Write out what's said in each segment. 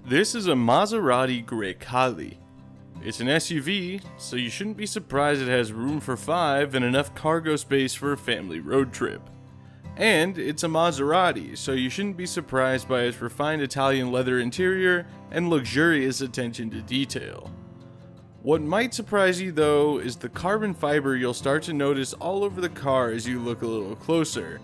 This is a Maserati Grecale. It's an SUV, so you shouldn't be surprised it has room for 5 and enough cargo space for a family road trip. And it's a Maserati, so you shouldn't be surprised by its refined Italian leather interior and luxurious attention to detail. What might surprise you though is the carbon fiber you'll start to notice all over the car as you look a little closer.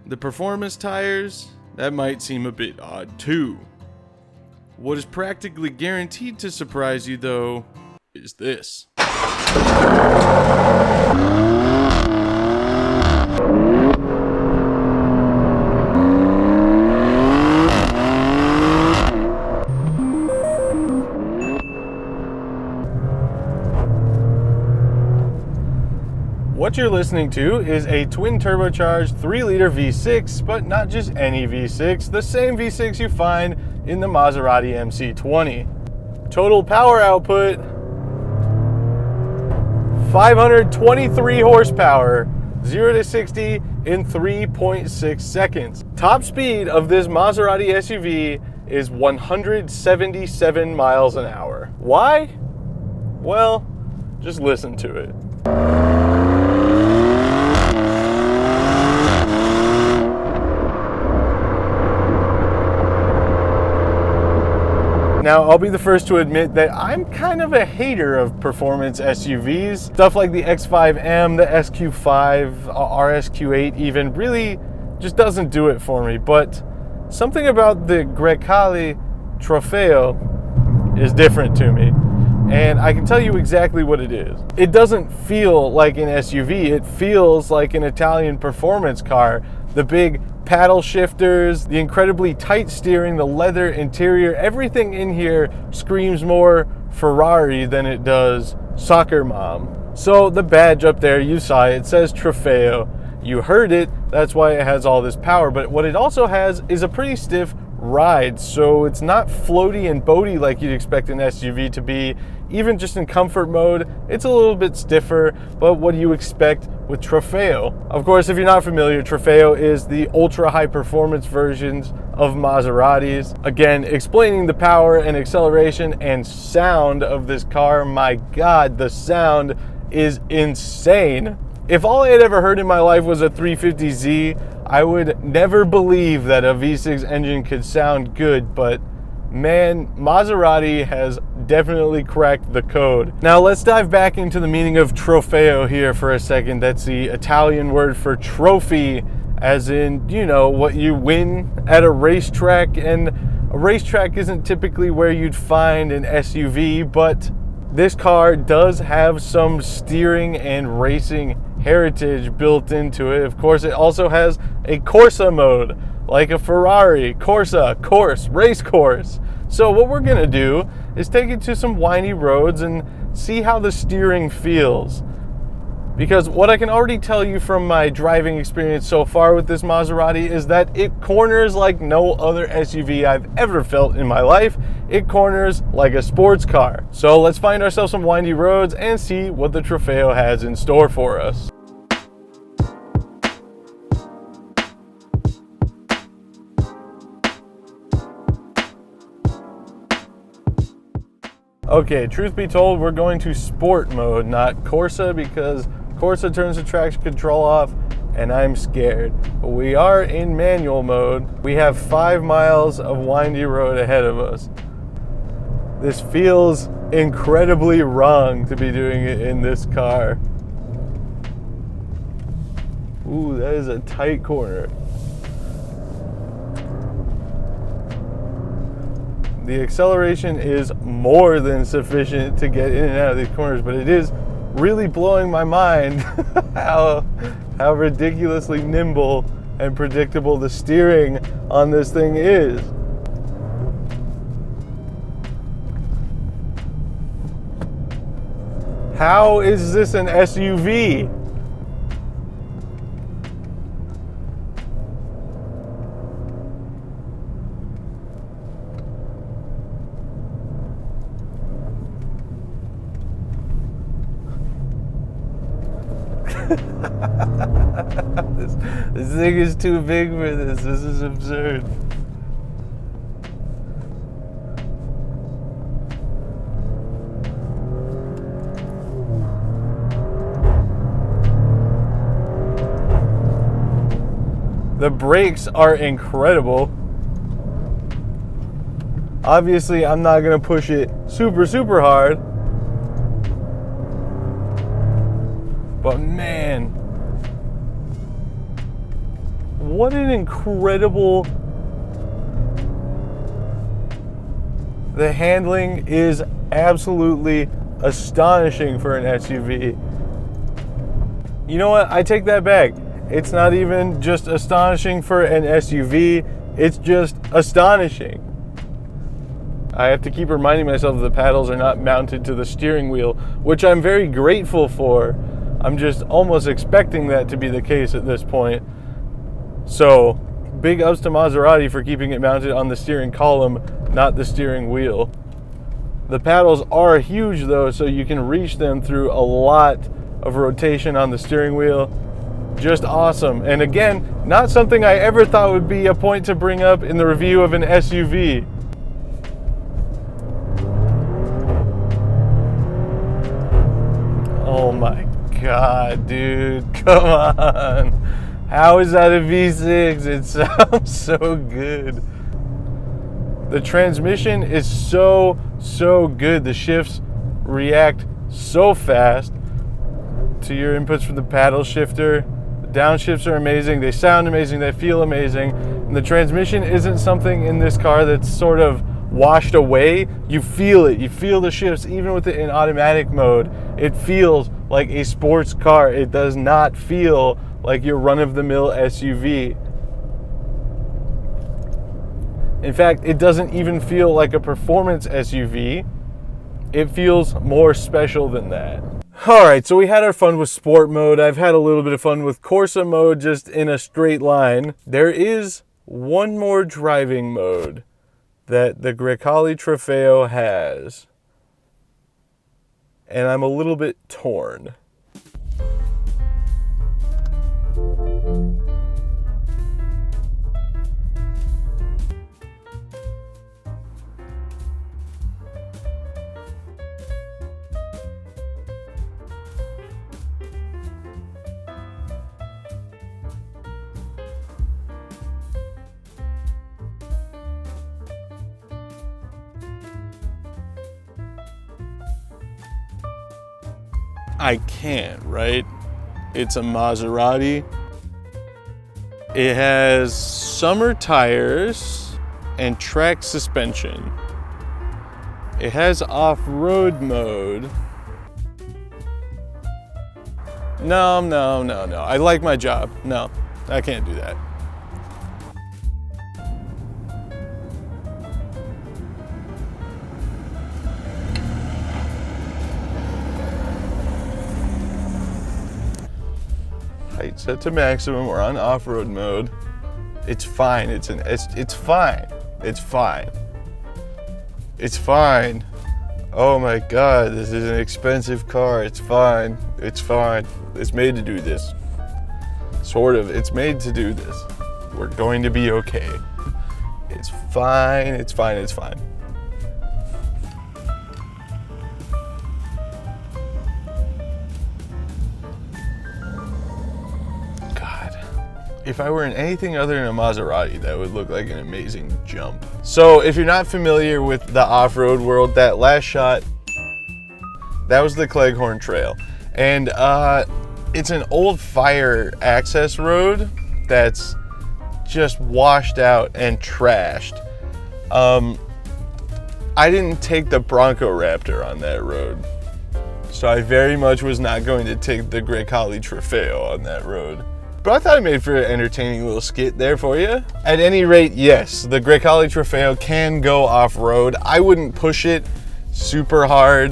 The performance tires, that might seem a bit odd too. What is practically guaranteed to surprise you though is this. What you're listening to is a twin turbocharged 3-liter V6, but not just any V6, the same V6 you find in the Maserati MC20. Total power output, 523 horsepower, 0 to 60 in 3.6 seconds. Top speed of this Maserati SUV is 177 miles an hour. Why? Well, just listen to it. Now, I'll be the first to admit that I'm kind of a hater of performance SUVs. Stuff like the X5M, the SQ5, RSQ8 even really just doesn't do it for me. But something about the Grecale Trofeo is different to me. And I can tell you exactly what it is. It doesn't feel like an SUV, it feels like an Italian performance car. The big paddle shifters, the incredibly tight steering, the leather interior, everything in here screams more Ferrari than it does soccer mom. So the badge up there, you saw it says Trofeo. You heard it, that's why it has all this power. But what it also has is a pretty stiff ride, so it's not floaty and boaty like you'd expect an SUV to be. Even just in comfort mode, it's a little bit stiffer, but what do you expect with Trofeo? Of course, if you're not familiar, Trofeo is the ultra high performance versions of Maseratis. Again, explaining the power and acceleration and sound of this car. My God, the sound is insane. If all I had ever heard in my life was a 350Z, I would never believe that a V6 engine could sound good, but man, Maserati has definitely cracked the code. Now let's dive back into the meaning of Trofeo here for a second. That's the Italian word for trophy, as in, you know, what you win at a racetrack. And a racetrack isn't typically where you'd find an SUV, but this car does have some steering and racing heritage built into it. Of course, it also has a Corsa mode, like a Ferrari. Corsa, course, race course. So what we're gonna do is take it to some windy roads and see how the steering feels. Because what I can already tell you from my driving experience so far with this Maserati is that it corners like no other SUV I've ever felt in my life. It corners like a sports car. So let's find ourselves some windy roads and see what the Trofeo has in store for us. Okay, truth be told, we're going to sport mode, not Corsa, because Corsa turns the traction control off and I'm scared. But we are in manual mode. We have 5 miles of windy road ahead of us. This feels incredibly wrong to be doing it in this car. Ooh, that is a tight corner. The acceleration is more than sufficient to get in and out of these corners, but it is really blowing my mind how ridiculously nimble and predictable the steering on this thing is. How is this an SUV? This thing is too big for this. This is absurd. The brakes are incredible. Obviously, I'm not gonna push it super hard. But man, what an incredible... The handling is absolutely astonishing for an SUV. You know what? I take that back. It's not even just astonishing for an SUV, it's just astonishing. I have to keep reminding myself that the paddles are not mounted to the steering wheel, which I'm very grateful for. I'm just almost expecting that to be the case at this point. So, big ups to Maserati for keeping it mounted on the steering column, not the steering wheel. The paddles are huge though, so you can reach them through a lot of rotation on the steering wheel. Just awesome. And again, not something I ever thought would be a point to bring up in the review of an SUV. Oh my God, dude, come on. How is that a V6? It sounds so good. The transmission is so good. The shifts react so fast to your inputs from the paddle shifter. The downshifts are amazing. They sound amazing. They feel amazing. And the transmission isn't something in this car that's sort of washed away. You feel it. You feel the shifts even with it in automatic mode. It feels like a sports car. It does not feel like your run-of-the-mill SUV. In fact, it doesn't even feel like a performance SUV. It feels more special than that. All right, so we had our fun with sport mode. I've had a little bit of fun with Corsa mode, just in a straight line. There is one more driving mode that the Grecale Trofeo has, and I'm a little bit torn. I can't, right? It's a Maserati. It has summer tires and track suspension. It has off-road mode. No. I like my job. No, I can't do that. Height set to maximum. We're on off-road mode. It's fine. It's fine. It's fine. It's fine. Oh my God, this is an expensive car. It's fine. It's fine. It's made to do this. Sort of. It's made to do this. We're going to be okay. It's fine. It's fine. It's fine. If I were in anything other than a Maserati, that would look like an amazing jump. So if you're not familiar with the off-road world, that last shot, that was the Cleghorn Trail. And it's an old fire access road that's just washed out and trashed. I didn't take the Bronco Raptor on that road. So I very much was not going to take the Grecale Trofeo on that road. But I thought I made for an entertaining little skit there for you. At any rate, yes, the Grecale Trofeo can go off-road. I wouldn't push it super hard.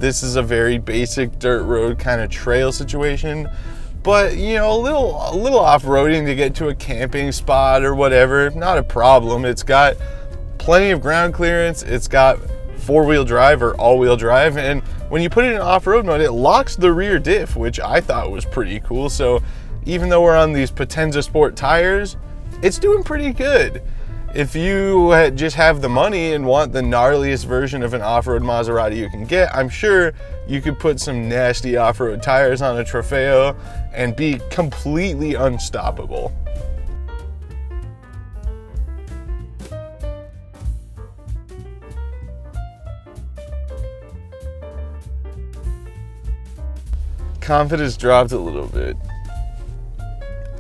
This is a very basic dirt road kind of trail situation. But, you know, a little off-roading to get to a camping spot or whatever, not a problem. It's got plenty of ground clearance. It's got four-wheel drive or all-wheel drive. And when you put it in off-road mode, it locks the rear diff, which I thought was pretty cool. So even though we're on these Potenza Sport tires, it's doing pretty good. If you just have the money and want the gnarliest version of an off-road Maserati you can get, I'm sure you could put some nasty off-road tires on a Trofeo and be completely unstoppable. confidence dropped a little bit.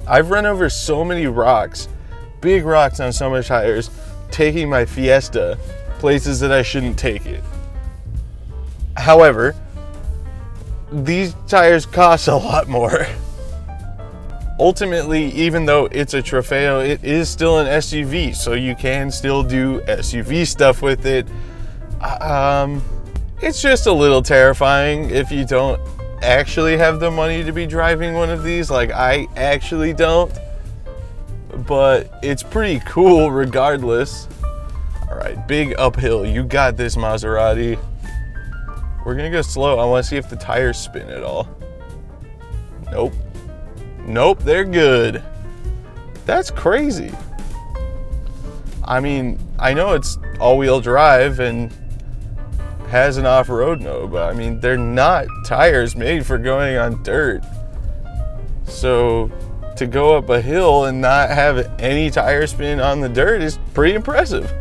I've run over so many rocks, big rocks on summer tires, taking my Fiesta places that I shouldn't take it. However, these tires cost a lot more. Ultimately, even though it's a Trofeo, it is still an SUV, so you can still do SUV stuff with it. It's just a little terrifying if you don't actually have the money to be driving one of these, like I actually don't. But it's pretty cool regardless. All right, big uphill. You got this, Maserati. We're gonna go slow. I wanna see if the tires spin at all. Nope. Nope, they're good. That's crazy. I mean, I know it's all-wheel drive and has an off-road mode, but I mean, they're not tires made for going on dirt. So to go up a hill and not have any tire spin on the dirt is pretty impressive.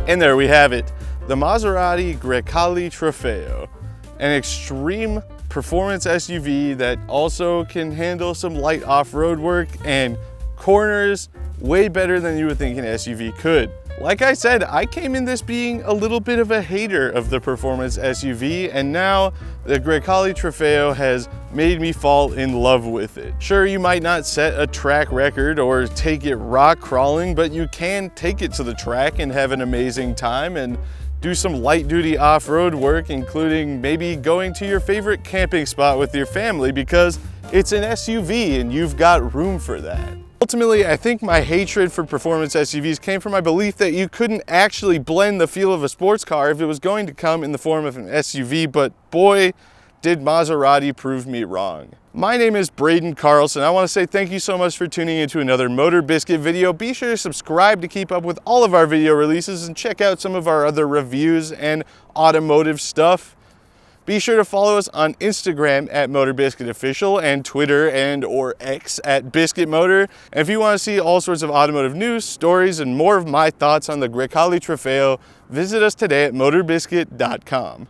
And there we have it, the Maserati Grecale Trofeo, an extreme performance SUV that also can handle some light off-road work and corners way better than you would think an SUV could. Like I said, I came in this being a little bit of a hater of the performance SUV, and now the Grecale Trofeo has made me fall in love with it. Sure, you might not set a track record or take it rock crawling, but you can take it to the track and have an amazing time and do some light duty off-road work, including maybe going to your favorite camping spot with your family because it's an SUV and you've got room for that. Ultimately, I think my hatred for performance SUVs came from my belief that you couldn't actually blend the feel of a sports car if it was going to come in the form of an SUV, but boy, did Maserati prove me wrong. My name is Braden Carlson. I want to say thank you so much for tuning into another MotorBiscuit video. Be sure to subscribe to keep up with all of our video releases and check out some of our other reviews and automotive stuff. Be sure to follow us on Instagram at MotorBiscuit Official and Twitter and/or X at Biscuit Motor. And if you want to see all sorts of automotive news, stories, and more of my thoughts on the Grecale Trofeo, visit us today at MotorBiscuit.com.